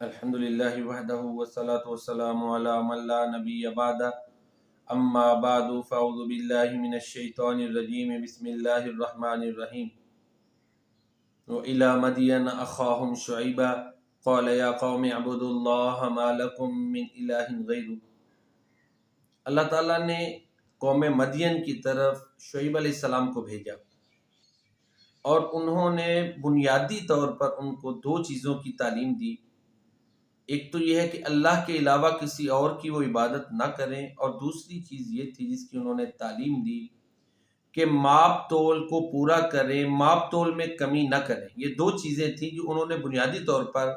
الحمد للہ وحدہ والصلاة والسلام علی من لا نبی بعدہ اما بعد فاعوذ باللہ من الشیطان الرجیم بسم اللہ الرحمن الرحیم وإلی مدین اخاہم شعیبا قال یا قوم اعبدوا اللہ ما لکم من الہ غیرہ۔ اللہ تعالیٰ نے قوم مدین کی طرف شعیب علیہ السلام کو بھیجا اور انہوں نے بنیادی طور پر ان کو دو چیزوں کی تعلیم دی۔ ایک تو یہ ہے کہ اللہ کے علاوہ کسی اور کی وہ عبادت نہ کریں، اور دوسری چیز یہ تھی جس کی انہوں نے تعلیم دی کہ ماپ تول کو پورا کریں، ماپ تول میں کمی نہ کریں۔ یہ دو چیزیں تھیں جو انہوں نے بنیادی طور پر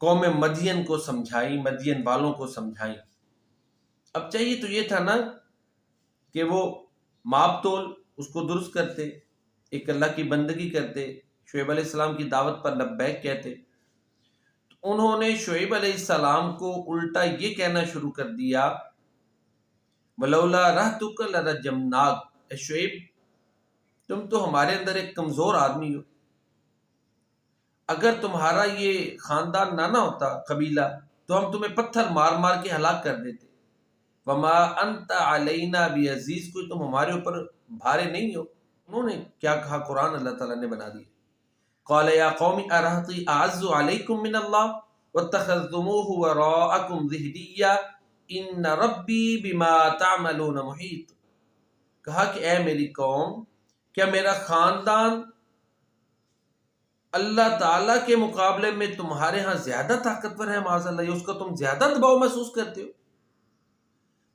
قوم مدین کو سمجھائی، مدین والوں کو سمجھائی۔ اب چاہیے تو یہ تھا نا کہ وہ ماپ تول اس کو درست کرتے، ایک اللہ کی بندگی کرتے، شعیب علیہ السلام کی دعوت پر لبیک کہتے۔ انہوں نے شعیب علیہ السلام کو الٹا یہ کہنا شروع کر دیا، وَلَوْلَا رَحْتُكَ لَرَجَمْنَاكَ، اے شعیب تم تو ہمارے اندر ایک کمزور آدمی ہو، اگر تمہارا یہ خاندان نہ ہوتا قبیلہ تو ہم تمہیں پتھر مار مار کے ہلاک کر دیتے۔ وَمَا أَنْتَ عَلَيْنَا بِعَزِيزٍ، کوئی تم ہمارے اوپر بھارے نہیں ہو۔ انہوں نے کیا کہا، قرآن اللہ تعالیٰ نے بنا دیا۔ قال یا قوم ارہطی اعز علیکم من اللہ واتخذتموہ وراءکم ظہریہ ان ربی بما تعملون محیط۔ کہا کہ اے میری قوم، کیا میرا خاندان اللہ تعالیٰ کے مقابلے میں تمہارے ہاں زیادہ طاقتور ہے؟ معاذ اللہ، اس کا تم زیادہ دباؤ محسوس کرتے ہو۔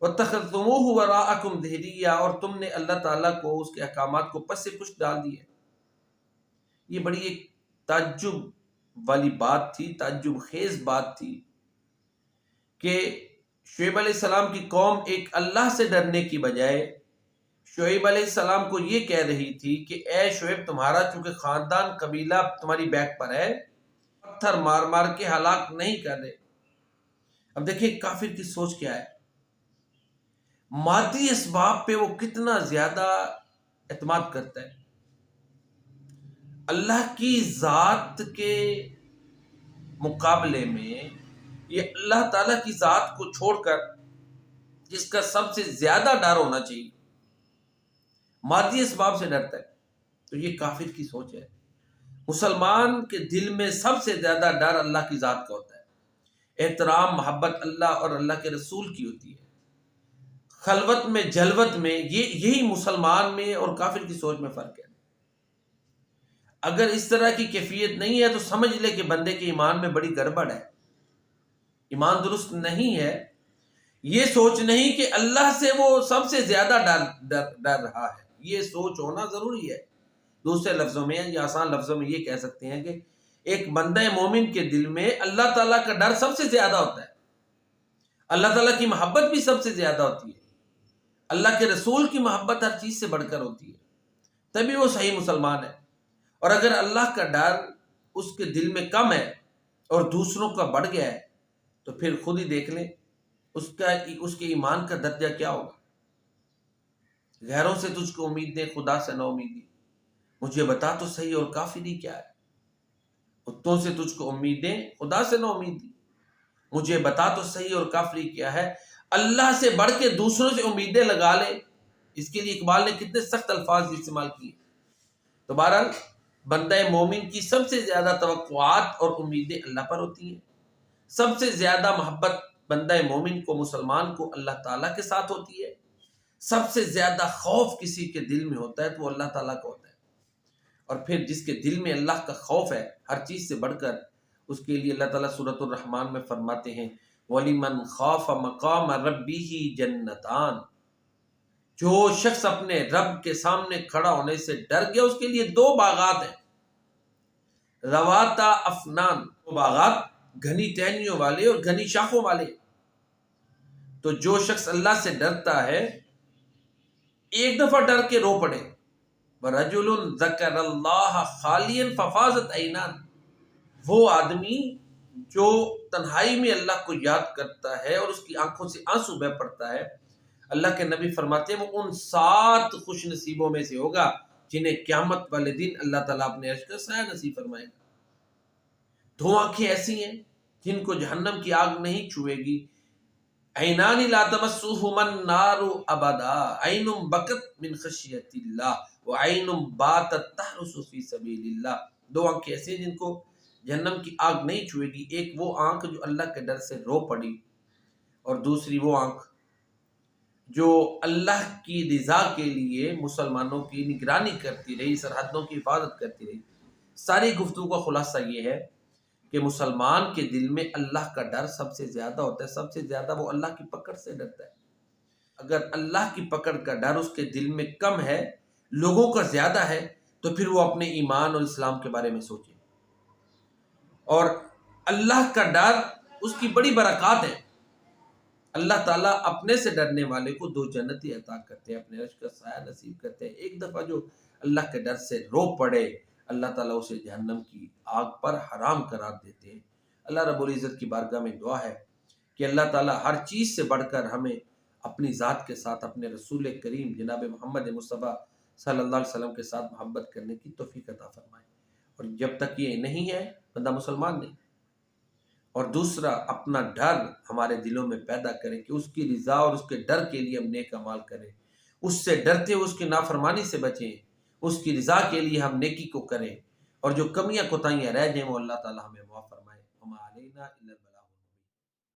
واتخذتموہ وراءکم ظہریہ، اور تم نے اللہ تعالیٰ کو، اس کے احکامات کو پس سے پشت ڈال دیا۔ یہ بڑی ایک تعجب والی بات تھی، تعجب خیز بات تھی کہ شعیب علیہ السلام کی قوم ایک اللہ سے ڈرنے کی بجائے شعیب علیہ السلام کو یہ کہہ رہی تھی کہ اے شعیب، تمہارا چونکہ خاندان قبیلہ تمہاری بیک پر ہے، پتھر مار مار کے ہلاک نہیں کر رہے۔ اب دیکھیں کافر کی سوچ کیا ہے، مادی اسباب پہ وہ کتنا زیادہ اعتماد کرتا ہے۔ اللہ کی ذات کے مقابلے میں یہ اللہ تعالیٰ کی ذات کو چھوڑ کر جس کا سب سے زیادہ ڈر ہونا چاہیے، مادی اسباب سے ڈرتا ہے، تو یہ کافر کی سوچ ہے۔ مسلمان کے دل میں سب سے زیادہ ڈر اللہ کی ذات کا ہوتا ہے، احترام محبت اللہ اور اللہ کے رسول کی ہوتی ہے۔ خلوت میں جلوت میں یہی مسلمان میں اور کافر کی سوچ میں فرق ہے۔ اگر اس طرح کی کیفیت نہیں ہے تو سمجھ لے کہ بندے کے ایمان میں بڑی گڑبڑ ہے، ایمان درست نہیں ہے۔ یہ سوچ نہیں کہ اللہ سے وہ سب سے زیادہ ڈر رہا ہے، یہ سوچ ہونا ضروری ہے۔ دوسرے لفظوں میں یا آسان لفظوں میں یہ کہہ سکتے ہیں کہ ایک بندہ مومن کے دل میں اللہ تعالیٰ کا ڈر سب سے زیادہ ہوتا ہے، اللہ تعالیٰ کی محبت بھی سب سے زیادہ ہوتی ہے، اللہ کے رسول کی محبت ہر چیز سے بڑھ کر ہوتی ہے، تبھی وہ صحیح مسلمان ہے۔ اور اگر اللہ کا ڈر اس کے دل میں کم ہے اور دوسروں کا بڑھ گیا ہے تو پھر خود ہی دیکھ لیں اس کے ایمان کا درجہ کیا ہوگا۔ غیروں سے تجھ کو امید دے، خدا سے نہ امیدی، مجھے بتا تو صحیح اور کافری کیا ہے۔ کتوں سے تجھ کو امید دے، خدا سے نہ امیدی، مجھے بتا تو صحیح اور کافری کیا ہے۔ اللہ سے بڑھ کے دوسروں سے امیدیں لگا لے، اس کے لیے اقبال نے کتنے سخت الفاظ استعمال کیے۔ تو بہرحال بندہ مومن کی سب سے زیادہ توقعات اور امیدیں اللہ پر ہوتی ہیں، سب سے زیادہ محبت بندہ مومن کو، مسلمان کو اللہ تعالیٰ کے ساتھ ہوتی ہے، سب سے زیادہ خوف کسی کے دل میں ہوتا ہے تو وہ اللہ تعالیٰ کا ہوتا ہے۔ اور پھر جس کے دل میں اللہ کا خوف ہے ہر چیز سے بڑھ کر، اس کے لیے اللہ تعالیٰ سورۃ الرحمن میں فرماتے ہیں وَلِمَنْ خَافَ مَقَامَ رَبِّهِ جَنَّتَانِ، جو شخص اپنے رب کے سامنے کھڑا ہونے سے ڈر گیا اس کے لیے دو باغات ہیں، رواتا افنان، وہ باغات گھنی ٹہنیوں والے اور گھنی شاخوں والے۔ تو جو شخص اللہ سے ڈرتا ہے، ایک دفعہ ڈر کے رو پڑے، وَرَجُلٌ ذَكَرَ اللَّهَ خَالِيًا فَفَاضَتْ عَيْنَانِ، وہ آدمی جو تنہائی میں اللہ کو یاد کرتا ہے اور اس کی آنکھوں سے آنسو بہہ پڑتا ہے، اللہ کے نبی فرماتے ہیں وہ ان 7 خوش نصیبوں میں سے ہوگا جنہیں قیامت والے دن اللہ تعالیٰ اپنے عرش کا سایہ نصیب فرمائے گا۔ دو آنکھیں ایسی ہیں جن کو جہنم کی آگ نہیں چھوئے گی. عینان لا تمسہما النار ابدا، عین بکت من خشیت اللہ وعین باتت تحرس فی سبیل اللہ. دو آنکھیں ایسی ہیں جن کو جہنم کی آگ نہیں چھوئے گی. ایک وہ آنکھ جو اللہ کے ڈر سے رو پڑی، اور دوسری وہ آنکھ جو اللہ کی رضا کے لیے مسلمانوں کی نگرانی کرتی رہی، سرحدوں کی حفاظت کرتی رہی. ساری گفتگو کا خلاصہ یہ ہے کہ مسلمان کے دل میں اللہ کا ڈر سب سے زیادہ ہوتا ہے. سب سے زیادہ وہ اللہ کی پکڑ سے ڈرتا ہے. اگر اللہ کی پکڑ کا ڈر اس کے دل میں کم ہے، لوگوں کا زیادہ ہے، تو پھر وہ اپنے ایمان اور اسلام کے بارے میں سوچے. اور اللہ کا ڈر اس کی بڑی برکات ہے. اللہ تعالیٰ اپنے سے ڈرنے والے کو 2 جنتی عطا کرتے ہیں، اپنے عرش کا سایہ نصیب کرتے ہیں. ایک دفعہ جو اللہ کے ڈر سے رو پڑے، اللہ تعالیٰ اسے جہنم کی آگ پر حرام قرار دیتے ہیں. اللہ رب العزت کی بارگاہ میں دعا ہے کہ اللہ تعالیٰ ہر چیز سے بڑھ کر ہمیں اپنی ذات کے ساتھ اپنے رسول کریم جناب محمد مصطفیٰ صلی اللہ علیہ وسلم کے ساتھ محبت کرنے کی توفیق عطا فرمائے. اور جب تک یہ نہیں ہے بندہ مسلمان نہیں. اور دوسرا، اپنا ڈر ہمارے دلوں میں پیدا کریں کہ اس کی رضا اور اس کے ڈر کے لیے ہم نیک اعمال کریں، اس سے ڈرتے ہوئے اس کی نافرمانی سے بچیں، اس کی رضا کے لیے ہم نیکی کو کریں، اور جو کمیاں کوتاہیاں رہ جائیں وہ اللہ تعالیٰ ہمیں معاف فرمائے. وما علینا الا البلاغ.